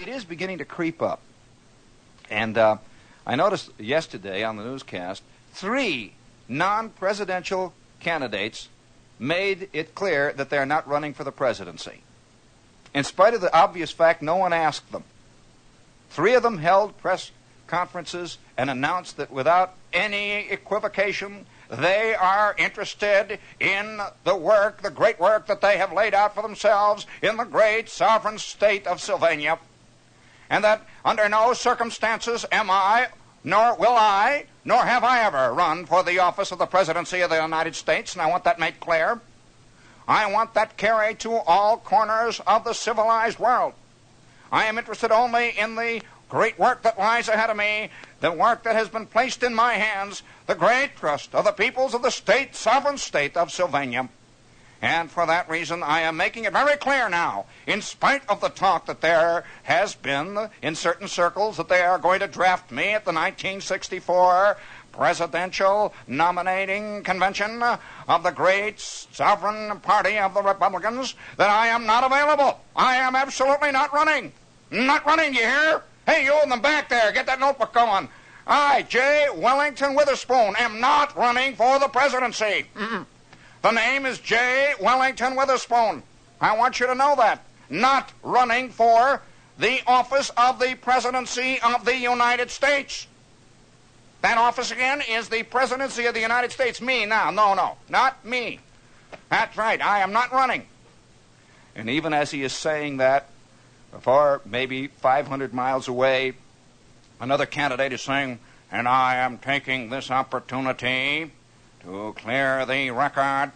It is beginning to creep up. And I noticed yesterday on the newscast, 3 non-presidential candidates made it clear that they're not running for the presidency. In spite of the obvious fact, no one asked them. 3 of them held press conferences and announced that without any equivocation, they are interested in the work, the great work that they have laid out for themselves in the great sovereign state of Sylvania. And that under no circumstances am I, nor will I, nor have I ever run for the office of the presidency of the United States, and I want that made clear. I want that carried to all corners of the civilized world. I am interested only in the great work that lies ahead of me, the work that has been placed in my hands, the great trust of the peoples of the state, sovereign state of Sylvania. And for that reason, I am making it very clear now, in spite of the talk that there has been in certain circles that they are going to draft me at the 1964 presidential nominating convention of the great sovereign party of the Republicans, that I am not available. I am absolutely not running. Not running, you hear? Hey, you in the back there, get that notebook going. I, J. Wellington Witherspoon, am not running for the presidency. The name is J. Wellington Witherspoon. I want you to know that. Not running for the office of the presidency of the United States. That office again is the presidency of the United States. Me now. No, not me. That's right. I am not running. And even as he is saying that, far, maybe 500 miles away, another candidate is saying, and I am taking this opportunity to clear the record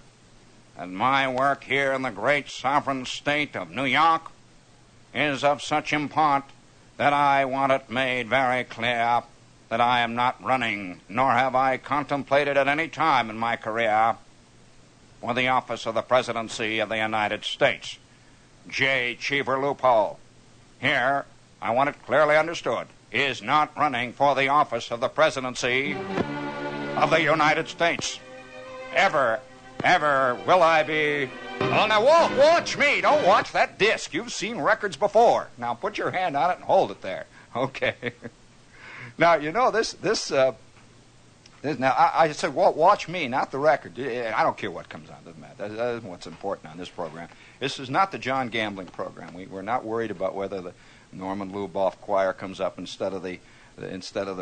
that my work here in the great sovereign state of New York is of such import that I want it made very clear that I am not running, nor have I contemplated at any time in my career for the office of the presidency of the United States. J. Cheever Loophole, here, I want it clearly understood, is not running for the office of the presidency of the United States. Ever will I be... Oh, now watch me. Don't watch that disc. You've seen records before. Now put your hand on it and hold it there. Okay. Now, you know, this now, I said, well, watch me, not the record. I don't care what comes on. Doesn't matter. That isn't what's important on this program. This is not the John Gambling program. We're not worried about whether the Norman Luboff choir comes up instead of the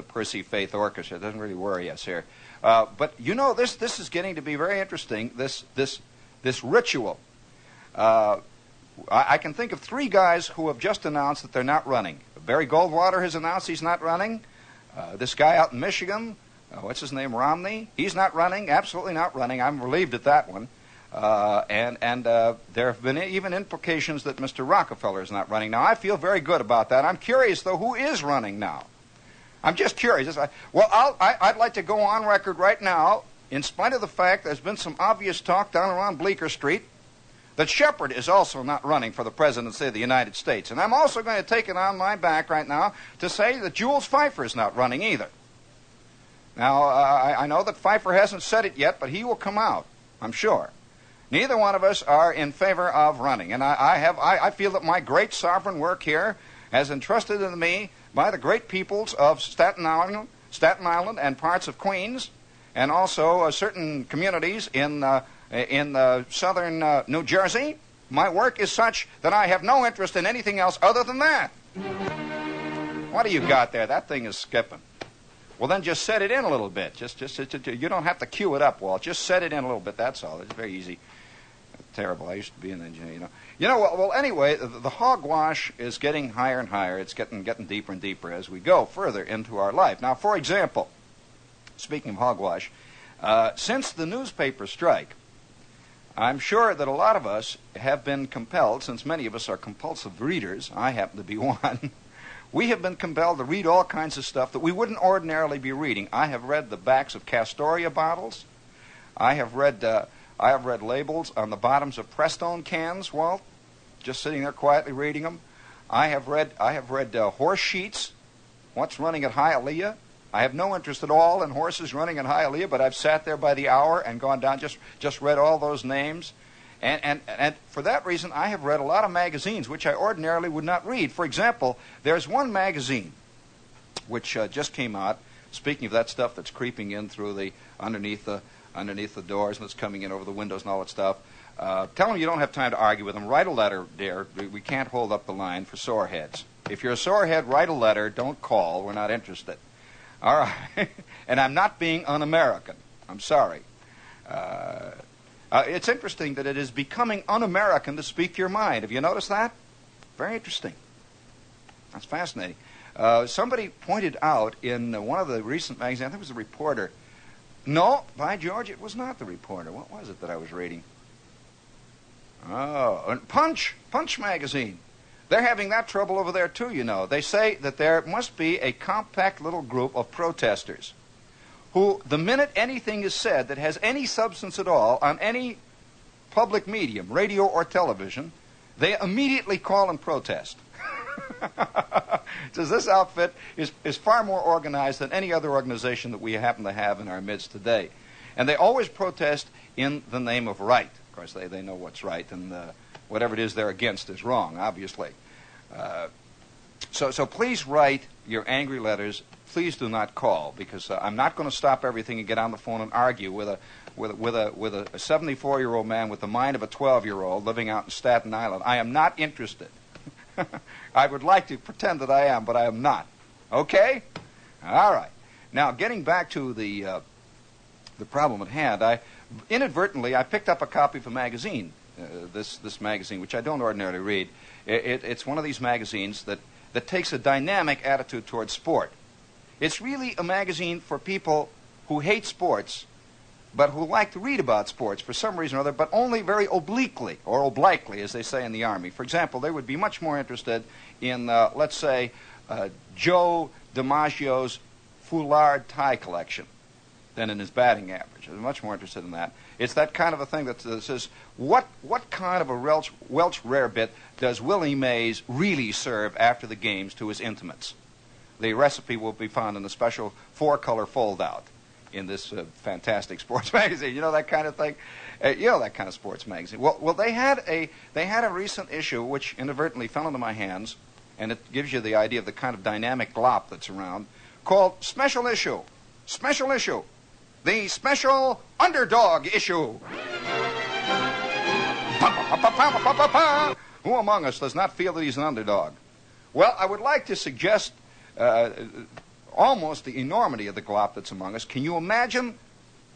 Percy Faith Orchestra. It doesn't really worry us here. But you know, this is getting to be very interesting. This ritual. I can think of 3 guys who have just announced that they're not running. Barry Goldwater has announced he's not running. This guy out in Michigan, what's his name, Romney? He's not running. Absolutely not running. I'm relieved at that one. And there have been even implications that Mr. Rockefeller is not running. Now, I feel very good about that. I'm curious, though, who is running now? I'm just curious. I'd like to go on record right now, in spite of the fact there's been some obvious talk down around Bleecker Street, that Shepard is also not running for the presidency of the United States. And I'm also going to take it on my back right now to say that Jules Pfeiffer is not running either. Now, I know that Pfeiffer hasn't said it yet, but he will come out, I'm sure. Neither one of us are in favor of running. And I feel that my great sovereign work here has entrusted to me by the great peoples of Staten Island and parts of Queens, and also certain communities in southern New Jersey. My work is such that I have no interest in anything else other than that. What do you got there? That thing is skipping. Well, then just set it in a little bit. Just you don't have to cue it up, Walt. Just set it in a little bit. That's all. It's very easy. Terrible. I used to be an engineer, you know. Well, anyway, the hogwash is getting higher and higher. It's getting deeper and deeper as we go further into our life. Now, for example, speaking of hogwash, since the newspaper strike, I'm sure that a lot of us have been compelled, since many of us are compulsive readers, I happen to be one, we have been compelled to read all kinds of stuff that we wouldn't ordinarily be reading. I have read the backs of Castoria bottles. I have read labels on the bottoms of Prestone cans, Walt, just sitting there quietly reading them. I have read horse sheets, what's running at Hialeah. I have no interest at all in horses running at Hialeah, but I've sat there by the hour and gone down, just read all those names. And for that reason, I have read a lot of magazines which I ordinarily would not read. For example, there's one magazine which just came out, speaking of that stuff that's creeping in through the underneath the doors and that's coming in over the windows and all that stuff. Tell them you don't have time to argue with them. Write a letter, dear. We can't hold up the line for sore heads. If you're a sore head, write a letter. Don't call. We're not interested. All right. And I'm not being un-American. I'm sorry. It's interesting that it is becoming un-American to speak your mind. Have you noticed that? Very interesting. That's fascinating. Somebody pointed out in one of the recent magazines, I think it was a reporter. No, by George, it was not the reporter. What was it that I was reading? Oh, and Punch magazine. They're having that trouble over there too, you know. They say that there must be a compact little group of protesters who, the minute anything is said that has any substance at all on any public medium, radio or television, they immediately call and protest. Says this outfit is far more organized than any other organization that we happen to have in our midst today. And they always protest in the name of right. Of course, they know what's right, and whatever it is they're against is wrong, obviously. So please write your angry letters. Please do not call, because I'm not going to stop everything and get on the phone and argue with a 74-year-old man with the mind of a 12-year-old living out in Staten Island. I am not interested. I would like to pretend that I am, but I am not. Okay? All right. Now, getting back to the problem at hand, inadvertently I picked up a copy of a magazine, this magazine, which I don't ordinarily read. It's one of these magazines that takes a dynamic attitude towards sport. It's really a magazine for people who hate sports, but who like to read about sports for some reason or other, but only very obliquely, or obliquely, as they say in the Army. For example, they would be much more interested in, let's say, Joe DiMaggio's foulard tie collection than in his batting average. They're much more interested in that. It's that kind of a thing that says, what kind of a Welch rarebit does Willie Mays really serve after the games to his intimates? The recipe will be found in a special 4-color fold-out in this fantastic sports magazine. You know that kind of thing? You know that kind of sports magazine. Well, they had a recent issue which inadvertently fell into my hands, and it gives you the idea of the kind of dynamic glop that's around, called Special Issue. Special Issue. The Special Underdog Issue. Who among us does not feel that he's an underdog? Well, I would like to suggest almost the enormity of the glop that's among us. Can you imagine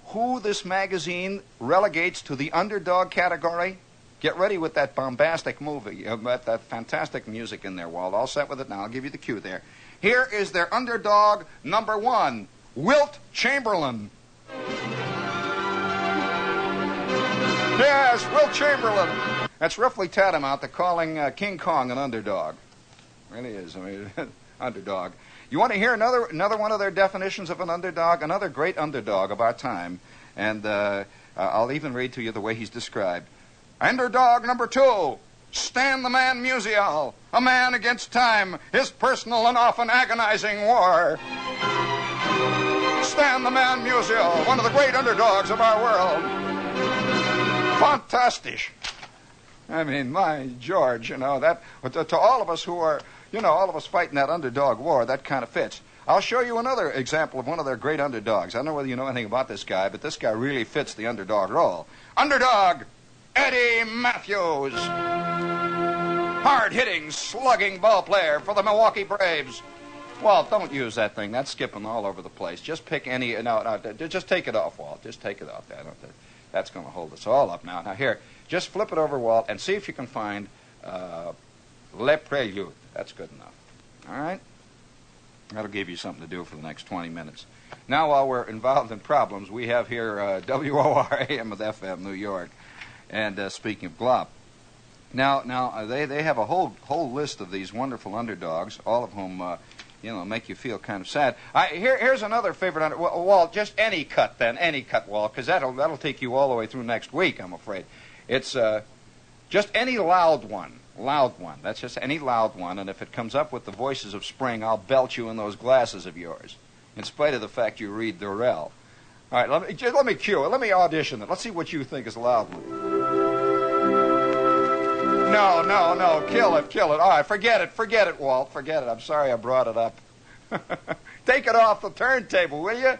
who this magazine relegates to the underdog category? Get ready with that bombastic movie, that fantastic music in there, Walt. All set with it now. I'll give you the cue there. Here is their underdog number 1, Wilt Chamberlain. Yes, Wilt Chamberlain. That's roughly tantamount to calling King Kong an underdog. It really is. I mean, underdog. You want to hear another one of their definitions of an underdog? Another great underdog of our time. And I'll even read to you the way he's described. Underdog number 2, Stan the Man Musial, a man against time, his personal and often agonizing war. Stan the Man Musial, one of the great underdogs of our world. Fantastic. I mean, my George, you know, that to all of us who are, you know, all of us fighting that underdog war, that kind of fits. I'll show you another example of one of their great underdogs. I don't know whether you know anything about this guy, but this guy really fits the underdog role. Underdog, Eddie Matthews. Hard-hitting, slugging ball player for the Milwaukee Braves. Walt, don't use that thing. That's skipping all over the place. Just pick any... No, just take it off, Walt. Just take it off. That's going to hold us all up now. Now, here, just flip it over, Walt, and see if you can find Le Prelude. That's good enough. All right? That'll give you something to do for the next 20 minutes. Now, while we're involved in problems, we have here WORAM with FM, New York. And speaking of glop, now they have a whole list of these wonderful underdogs, all of whom make you feel kind of sad. Here's another favorite Walt. Just any cut, Walt, because that'll take you all the way through next week. I'm afraid it's just any loud one. That's just any loud one, and if it comes up with the voices of spring, I'll belt you in those glasses of yours, in spite of the fact you read Durrell. All right, let me cue it. Let me audition it. Let's see what you think is a loud one. No. Kill it. All right, forget it, Walt. Forget it. I'm sorry I brought it up. Take it off the turntable, will you?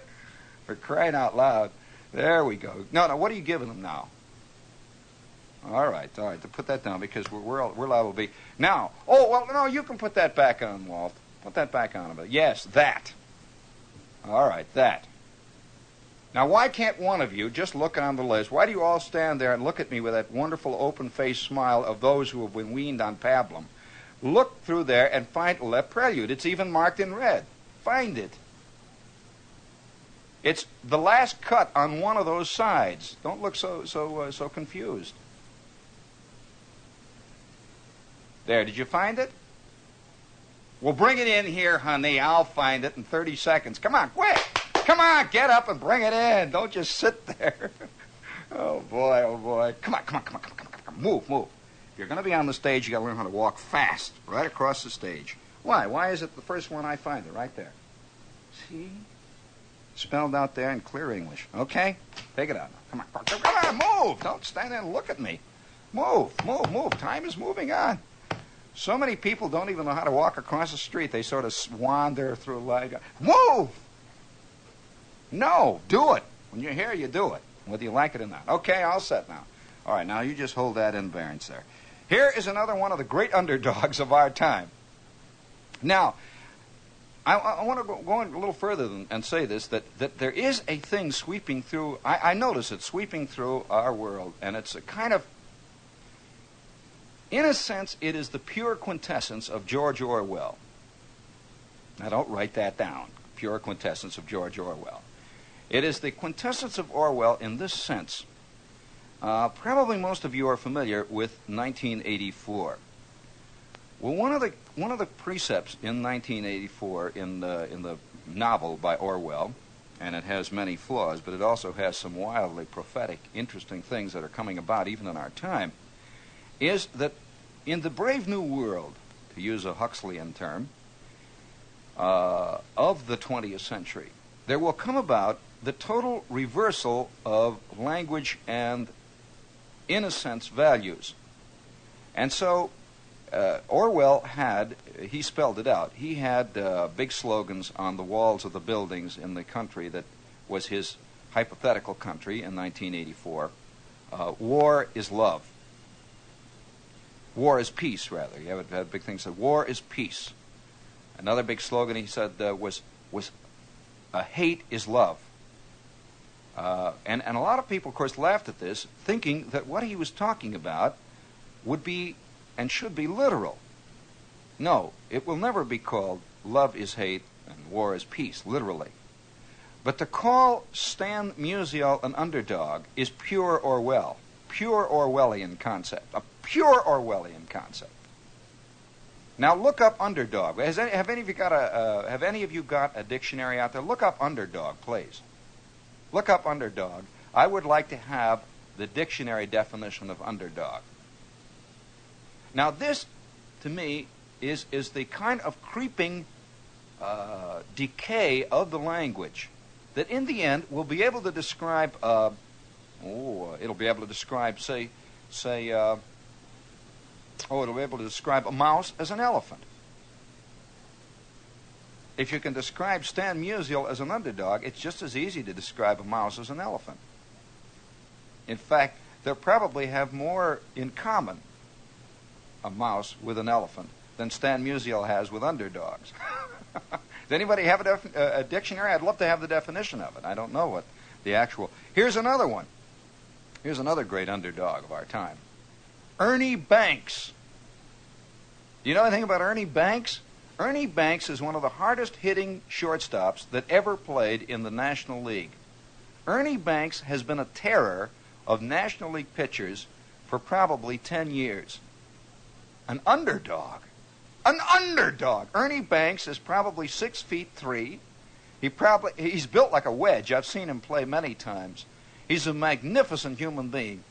For crying out loud. There we go. No, what are you giving them now? All right. To put that down because we're liable to be. Now, no, you can put that back on, Walt. Put that back on a bit. Yes, that. All right, that. Now, why can't one of you just look on the list? Why do you all stand there and look at me with that wonderful open-faced smile of those who have been weaned on pablum? Look through there and find Le Prelude. It's even marked in red. Find it. It's the last cut on one of those sides. Don't look so confused. There, did you find it? Well, bring it in here, honey. I'll find it in 30 seconds. Come on, quick. Come on, get up and bring it in. Don't just sit there. Oh, boy. Come on. Move. If you're going to be on the stage, you got to learn how to walk fast, right across the stage. Why? Why is it the first one I find it? Right there. See? Spelled out there in clear English. Okay? Take it out now. Come on, move. Don't stand there and look at me. Move. Time is moving on. So many people don't even know how to walk across the street. They sort of wander through life. Move! No, do it. When you're here, you do it, whether you like it or not. Okay, all set now. All right, now you just hold that in bearance there. Here is another one of the great underdogs of our time. Now, I want to go on a little further and say this, that there is a thing sweeping through, I notice it sweeping through our world, and it's a kind of, in a sense, it is the pure quintessence of George Orwell. Now, don't write that down. Pure quintessence of George Orwell. It is the quintessence of Orwell in this sense. Probably most of you are familiar with 1984. Well, one of the precepts in 1984 in the novel by Orwell, and it has many flaws, but it also has some wildly prophetic, interesting things that are coming about even in our time, is that in the brave new world, to use a Huxleyan term, of the 20th century, there will come about the total reversal of language and, in a sense, values. And so Orwell he spelled it out. He had big slogans on the walls of the buildings in the country that was his hypothetical country in 1984. War is love. War is peace, rather. He had big things that said, war is peace. Another big slogan he said was hate is love. And a lot of people, of course, laughed at this, thinking that what he was talking about would be and should be literal. No, it will never be called love is hate and war is peace, literally. But to call Stan Musial an underdog is pure Orwell, pure Orwellian concept, a pure Orwellian concept. Now look up underdog. Have any of you got a dictionary out there? Look up underdog, please. Look up underdog. I would like to have the dictionary definition of underdog. Now this, to me, is the kind of creeping decay of the language that in the end will be able to describe, it'll be able to describe, it'll be able to describe a mouse as an elephant. If you can describe Stan Musial as an underdog, it's just as easy to describe a mouse as an elephant. In fact, they probably have more in common, a mouse with an elephant, than Stan Musial has with underdogs. Does anybody have a dictionary? I'd love to have the definition of it. I don't know what the actual... Here's another one. Here's another great underdog of our time. Ernie Banks. Do you know anything about Ernie Banks? Ernie Banks is one of the hardest hitting shortstops that ever played in the National League. Ernie Banks has been a terror of National League pitchers for probably 10 years. An underdog. An underdog. Ernie Banks is probably 6'3". He's built like a wedge. I've seen him play many times. He's a magnificent human being.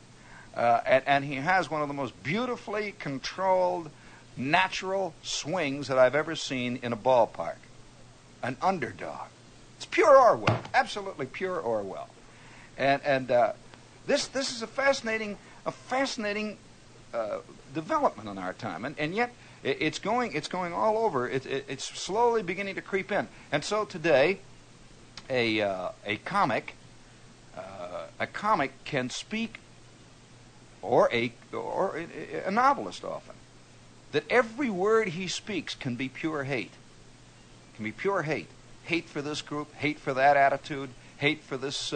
And he has one of the most beautifully controlled, natural swings that I've ever seen in a ballpark. An underdog. It's pure Orwell. Absolutely pure Orwell. And this is a fascinating development in our time, and yet it's going all over. It's slowly beginning to creep in. And so today, a comic can speak, or a novelist often, that every word he speaks can be pure hate. Can be pure hate. Hate for this group, hate for that attitude, hate for this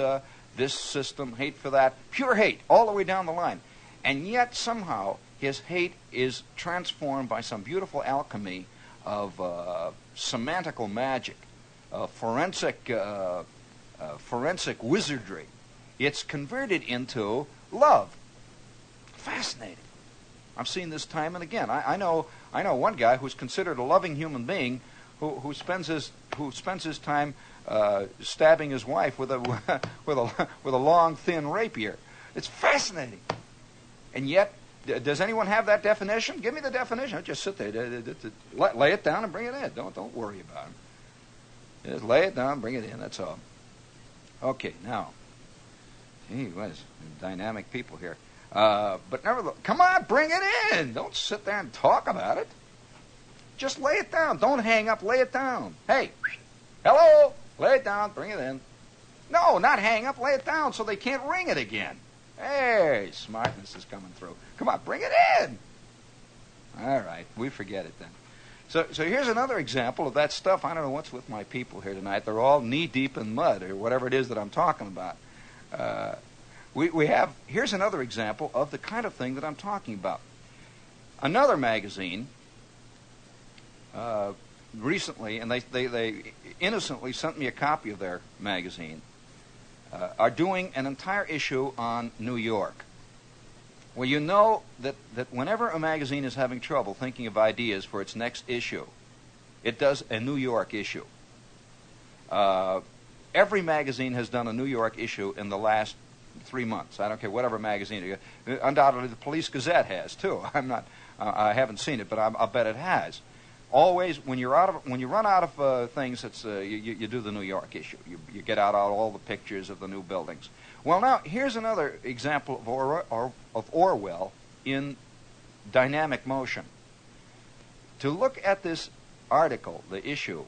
system, hate for that. Pure hate all the way down the line. And yet somehow his hate is transformed by some beautiful alchemy of semantical magic, forensic wizardry. It's converted into love. Fascinating. I've seen this time and again. I know one guy who's considered a loving human being who spends his time stabbing his wife with a long thin rapier. It's fascinating. And yet, does anyone have that definition? Give me the definition. Just sit there, lay it down and bring it in. Don't worry about it. Just lay it down, bring it in. That's all. Okay, now, gee whiz, dynamic people here. But nevertheless, come on, bring it in. Don't sit there and talk about it. Just lay it down. Don't hang up. Lay it down. Hey, hello. Lay it down. Bring it in. No, not hang up. Lay it down so they can't ring it again. Hey, smartness is coming through. Come on, bring it in. All right, we forget it then. So here's another example of that stuff. I don't know what's with my people here tonight. They're all knee-deep in mud or whatever it is that I'm talking about. Here's another example of the kind of thing that I'm talking about. Another magazine recently, and they innocently sent me a copy of their magazine, are doing an entire issue on New York. Well, you know that whenever a magazine is having trouble thinking of ideas for its next issue, it does a New York issue. Every magazine has done a New York issue in the last 3 months. I don't care whatever magazine. Undoubtedly, the Police Gazette has too. I haven't seen it, but I'll bet it has. Always, when you run out of things, it's you do the New York issue. You get out all the pictures of the new buildings. Well, now here's another example of Orwell in dynamic motion. To look at this article, the issue,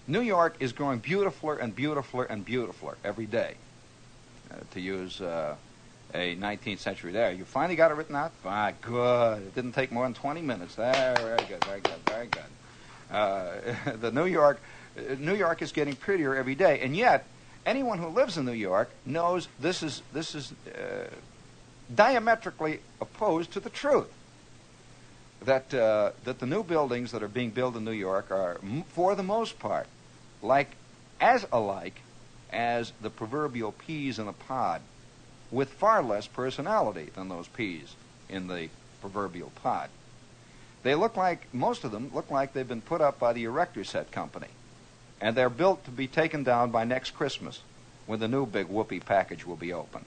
New York is growing beautifuler and beautifuler and beautifuler every day. To use a 19th century there. You finally got it written out? Ah, good. It didn't take more than 20 minutes. There, very good, very good, very good. The New York is getting prettier every day, and yet anyone who lives in New York knows this is diametrically opposed to the truth. That the new buildings that are being built in New York are, for the most part, as alike as the proverbial peas in a pod, with far less personality than those peas in the proverbial pod. Most of them look like they've been put up by the Erector Set Company, and they're built to be taken down by next Christmas, when the new big whoopee package will be open.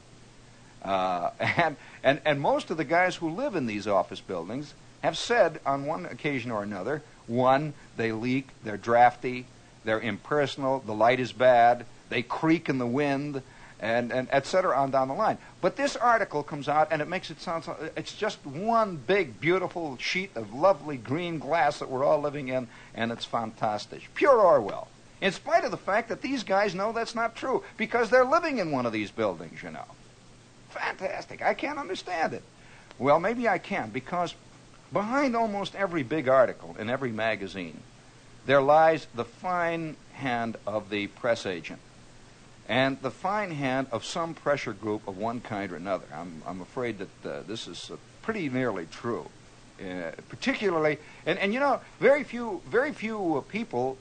And most of the guys who live in these office buildings have said on one occasion or another, one, they leak, they're drafty, they're impersonal, the light is bad, they creak in the wind, and et cetera on down the line. But this article comes out and it makes it sound it's just one big, beautiful sheet of lovely green glass that we're all living in, and it's fantastic. Pure Orwell. In spite of the fact that these guys know that's not true, because they're living in one of these buildings, you know. Fantastic. I can't understand it. Well, maybe I can, because behind almost every big article in every magazine, there lies the fine hand of the press agent, and the fine hand of some pressure group of one kind or another. I'm afraid that this is pretty nearly true, particularly, and you know, very few people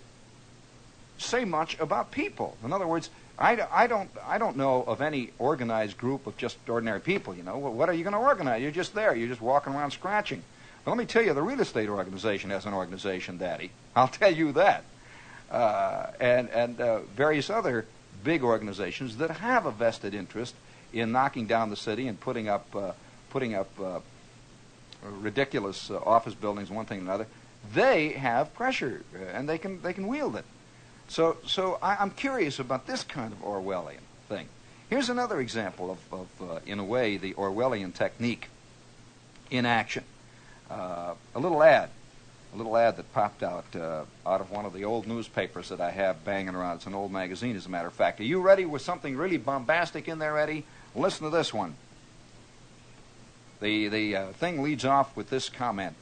say much about people. In other words, I don't know of any organized group of just ordinary people. You know, what are you going to organize? You're just there. You're just walking around scratching. Well, let me tell you, the real estate organization has an organization, Daddy. I'll tell you that, and various other big organizations that have a vested interest in knocking down the city and putting up ridiculous office buildings, one thing and another. They have pressure, and they can wield it. So I'm curious about this kind of Orwellian thing. Here's another example of in a way, the Orwellian technique. in action. A little ad that popped out of one of the old newspapers that I have banging around. It's an old magazine, as a matter of fact. Are you ready with something really bombastic in there, Eddie? Listen to this one. The thing leads off with this comment.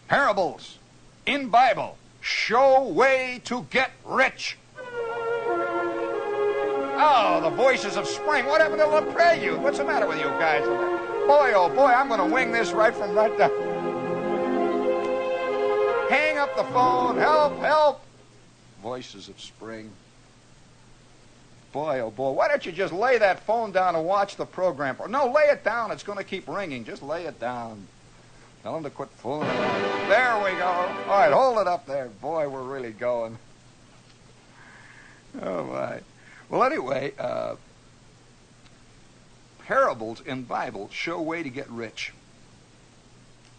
Parables in Bible show way to get rich. Oh, the voices of spring. What happened to La Prelude? What's the matter with you guys? Boy, oh boy, I'm going to wing this right down. Hang up the phone. Help, help. Voices of spring. Boy, oh boy, why don't you just lay that phone down and watch the program? No, lay it down. It's going to keep ringing. Just lay it down. Tell them to quit fooling around. There we go. All right, hold it up there. Boy, we're really going. Oh, my. Well, anyway, parables in Bible show way to get rich.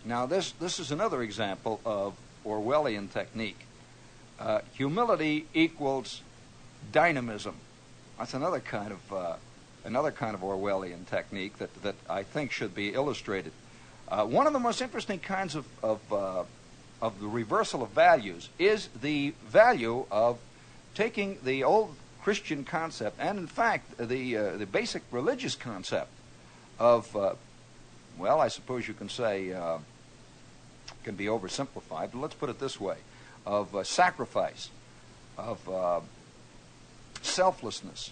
Now, this is another example of Orwellian technique. Humility equals dynamism. That's another kind of Orwellian technique that I think should be illustrated. One of the most interesting kinds of the reversal of values is the value of taking the old Christian concept, and in fact the basic religious concept of, well, I suppose you can say, can be oversimplified, but let's put it this way, of sacrifice, of selflessness,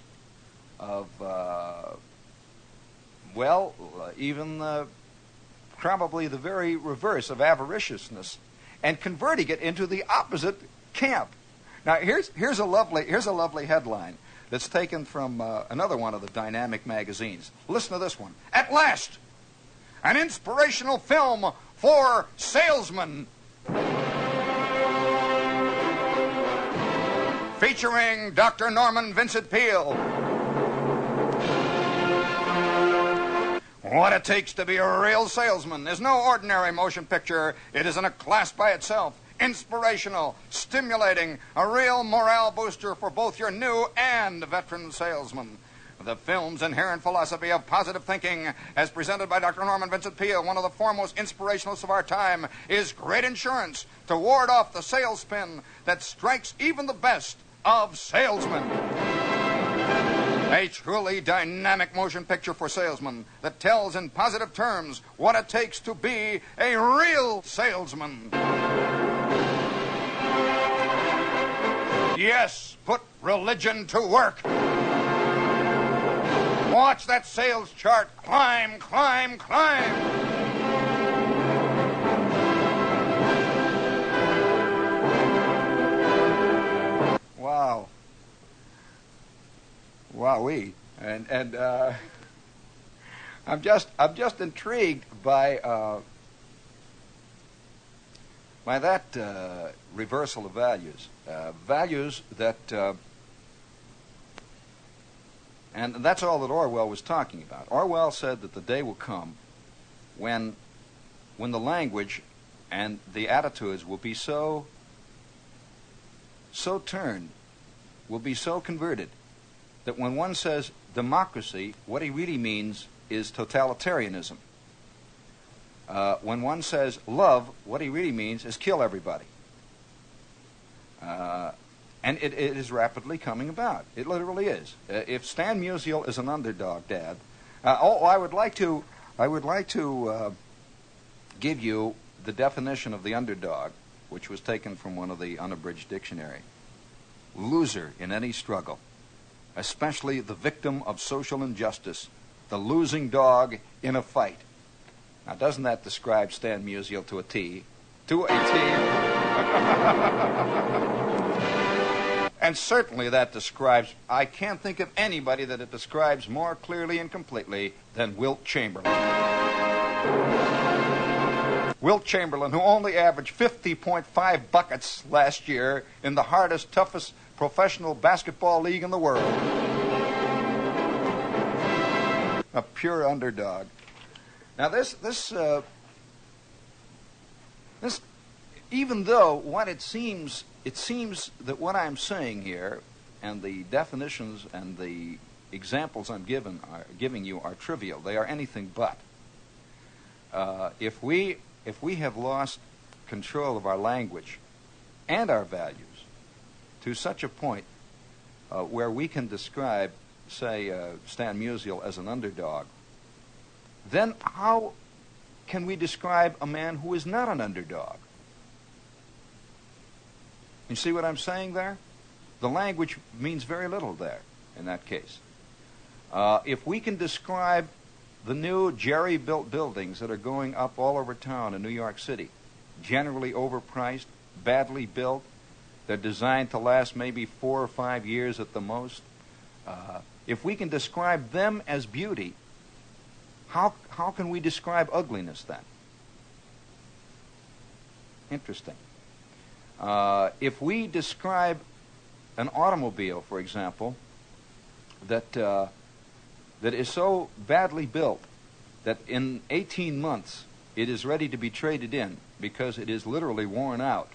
of, even probably the very reverse of avariciousness, and converting it into the opposite camp. Now, here's a lovely headline that's taken from another one of the dynamic magazines. Listen to this one. At last, an inspirational film for salesmen. Featuring Dr. Norman Vincent Peale. What it takes to be a real salesman is no ordinary motion picture. It is in a class by itself. Inspirational, stimulating, a real morale booster for both your new and veteran salesman. The film's inherent philosophy of positive thinking, as presented by Dr. Norman Vincent Peale, one of the foremost inspirationalists of our time, is great insurance to ward off the sales spin that strikes even the best of salesmen. A truly dynamic motion picture for salesmen that tells in positive terms what it takes to be a real salesman. Yes, put religion to work. Watch that sales chart climb, climb, climb. Wow. Wowee. And I'm just intrigued by that reversal of values. Values that, and that's all that Orwell was talking about. Orwell said that the day will come when the language and the attitudes will be so turned, will be so converted, that when one says democracy, what he really means is totalitarianism. When one says love, what he really means is kill everybody. And it is rapidly coming about. It literally is. If Stan Musial is an underdog, Dad, I would like to give you the definition of the underdog, which was taken from one of the unabridged dictionary. Loser in any struggle, especially the victim of social injustice, the losing dog in a fight. Now, doesn't that describe Stan Musial to a T? To a T. And certainly that describes, I can't think of anybody that it describes more clearly and completely than Wilt Chamberlain. Wilt Chamberlain, who only averaged 50.5 buckets last year in the hardest, toughest professional basketball league in the world. A pure underdog. Now this, even though what it seems that what I'm saying here, and the definitions and the examples I'm giving you are trivial. They are anything but. if we have lost control of our language and our values to such a point where we can describe, say, Stan Musial as an underdog, then how can we describe a man who is not an underdog? You see what I'm saying there? The language means very little there in that case. If we can describe the new jerry-built buildings that are going up all over town in New York City, generally overpriced, badly built, they're designed to last maybe 4 or 5 years at the most. If we can describe them as beauty, how can we describe ugliness then? Interesting. If we describe an automobile, for example, that is so badly built that in 18 months it is ready to be traded in because it is literally worn out,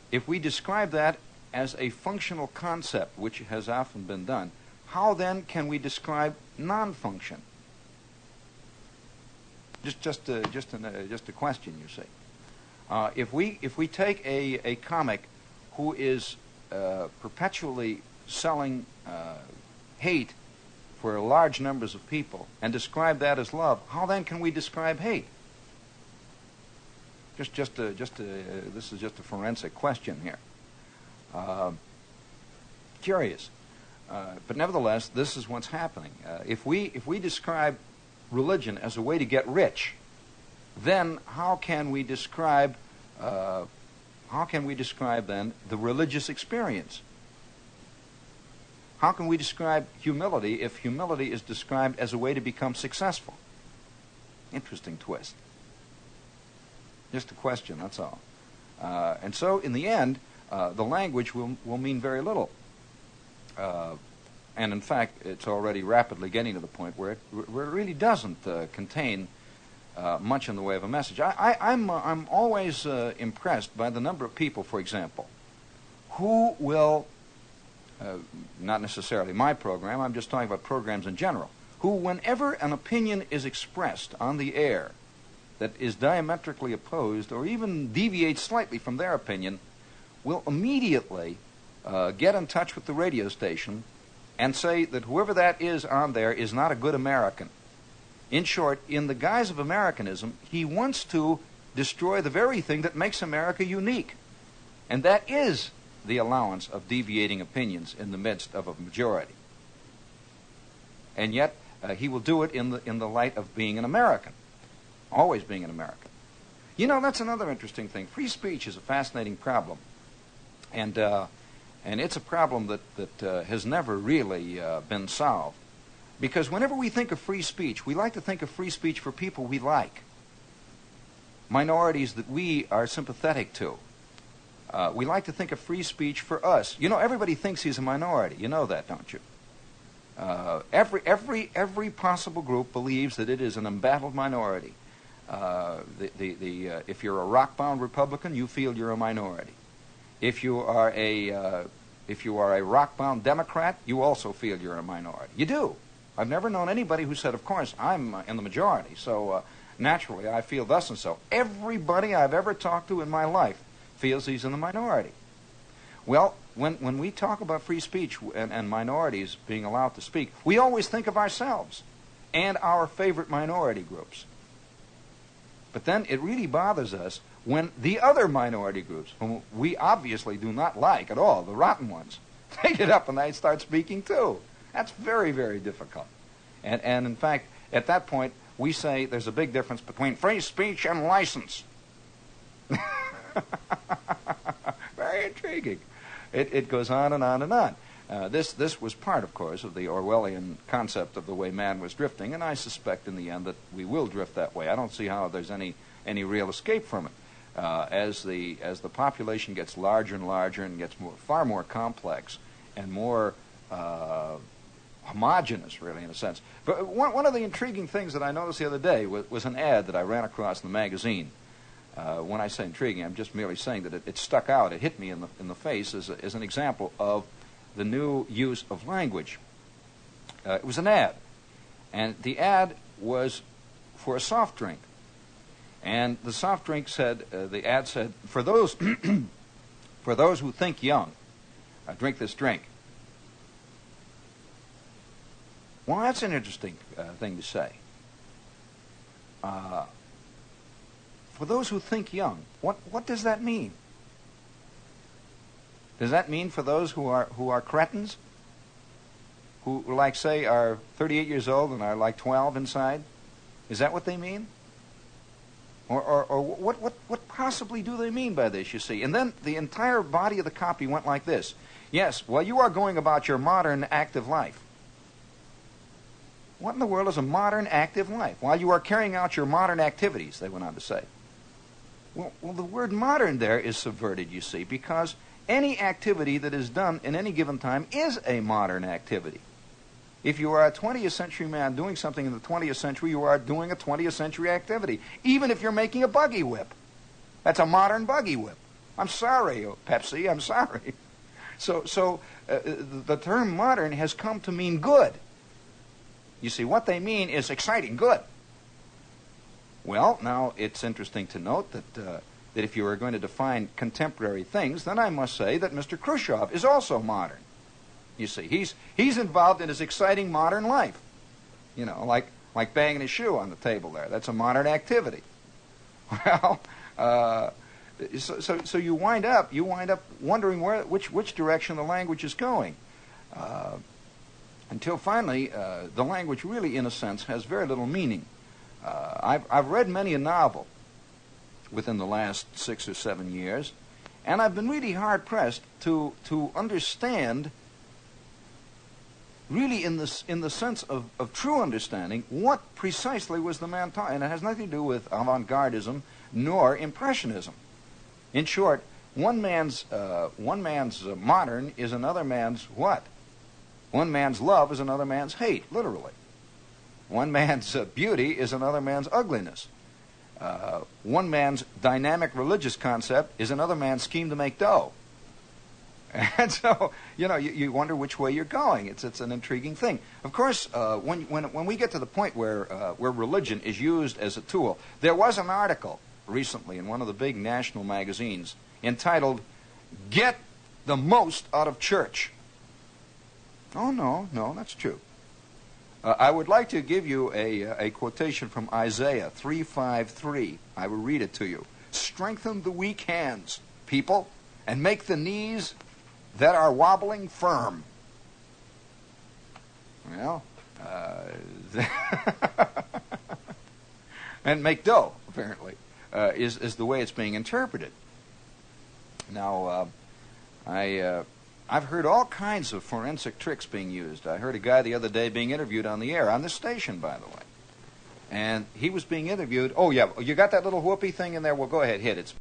if we describe that as a functional concept, which has often been done, how then can we describe non-function? Just a question, you see. If we take a comic who is perpetually selling hate for large numbers of people and describe that as love, how then can we describe hate? This is just a forensic question here. Curious, but nevertheless, this is what's happening. If we describe religion as a way to get rich, then how can we describe then the religious experience? How can we describe humility if humility is described as a way to become successful? Interesting twist. Just a question, that's all. And so, in the end, the language will mean very little. And in fact, it's already rapidly getting to the point where it really doesn't contain much in the way of a message. I'm always impressed by the number of people, for example, who will, not necessarily my program, I'm just talking about programs in general, who, whenever an opinion is expressed on the air that is diametrically opposed or even deviates slightly from their opinion, will immediately get in touch with the radio station and say that whoever that is on there is not a good American. In short, in the guise of Americanism, he wants to destroy the very thing that makes America unique. And that is the allowance of deviating opinions in the midst of a majority. And yet, he will do it in the light of being an American. Always being an American. You know, that's another interesting thing. Free speech is a fascinating problem. And it's a problem that has never really been solved. Because whenever we think of free speech, we like to think of free speech for people we like. Minorities that we are sympathetic to. We like to think of free speech for us. You know, everybody thinks he's a minority. You know that, don't you? Every possible group believes that it is an embattled minority. If you're a rock-bound Republican, you feel you're a minority. If you are a rock-bound Democrat, you also feel you're a minority. You do. I've never known anybody who said, of course, I'm in the majority, so naturally I feel thus and so. Everybody I've ever talked to in my life feels he's in the minority. Well, when we talk about free speech and minorities being allowed to speak, we always think of ourselves and our favorite minority groups. But then it really bothers us when the other minority groups, whom we obviously do not like at all, the rotten ones, they get up and they start speaking too. That's very, very difficult. And in fact, at that point, we say there's a big difference between free speech and license. Very intriguing. It goes on and on and on. This was part, of course, of the Orwellian concept of the way man was drifting, and I suspect in the end that we will drift that way. I don't see how there's any real escape from it. As the population gets larger and larger and gets far more complex and more homogeneous, really, in a sense. But one of the intriguing things that I noticed the other day was an ad that I ran across in the magazine. When I say intriguing, I'm just merely saying that it stuck out. It hit me in the face as an example of the new use of language. It was an ad, and the ad was for a soft drink. And the soft drink said, the ad said, for those for those who think young, drink this drink. Well, that's an interesting thing to say. For those who think young, what does that mean? Does that mean for those who are cretins, who, like, say, are 38 years old and are like 12 inside? Is that what they mean? Or what possibly do they mean by this, you see? And then the entire body of the copy went like this. Yes, well, you are going about your modern active life. What in the world is a modern active life? While you are carrying out your modern activities, they went on to say. Well, the word modern there is subverted, you see, because any activity that is done in any given time is a modern activity. If you are a 20th century man doing something in the 20th century, you are doing a 20th century activity. Even if you're making a buggy whip. That's a modern buggy whip. I'm sorry, Pepsi, I'm sorry. So the term modern has come to mean good. You see, what they mean is exciting, good. Well, now, it's interesting to note that if you are going to define contemporary things, then I must say that Mr. Khrushchev is also modern. You see, he's involved in his exciting modern life. You know, like banging his shoe on the table there. That's a modern activity. Well, so you wind up wondering which direction the language is going. Until finally, the language really, in a sense, has very little meaning. I've read many a novel within the last 6 or 7 years, and I've been really hard-pressed to understand, really in the sense of true understanding, what precisely was the man talking. And it has nothing to do with avant-gardism nor impressionism. In short, one man's modern is another man's what? One man's love is another man's hate, literally. One man's beauty is another man's ugliness. One man's dynamic religious concept is another man's scheme to make dough. And so, you know, you wonder which way you're going. It's an intriguing thing. Of course, when we get to the point where religion is used as a tool, there was an article recently in one of the big national magazines entitled, "Get the Most Out of Church." Oh, no, that's true. I would like to give you a quotation from Isaiah 3:5-3. I will read it to you. "Strengthen the weak hands, people, and make the knees that are wobbling firm." Well, and make dough, apparently, is the way it's being interpreted. Now, I've heard all kinds of forensic tricks being used. I heard a guy the other day being interviewed on the air, on this station, by the way. And he was being interviewed. Oh, yeah, you got that little whoopee thing in there? Well, go ahead, hit it.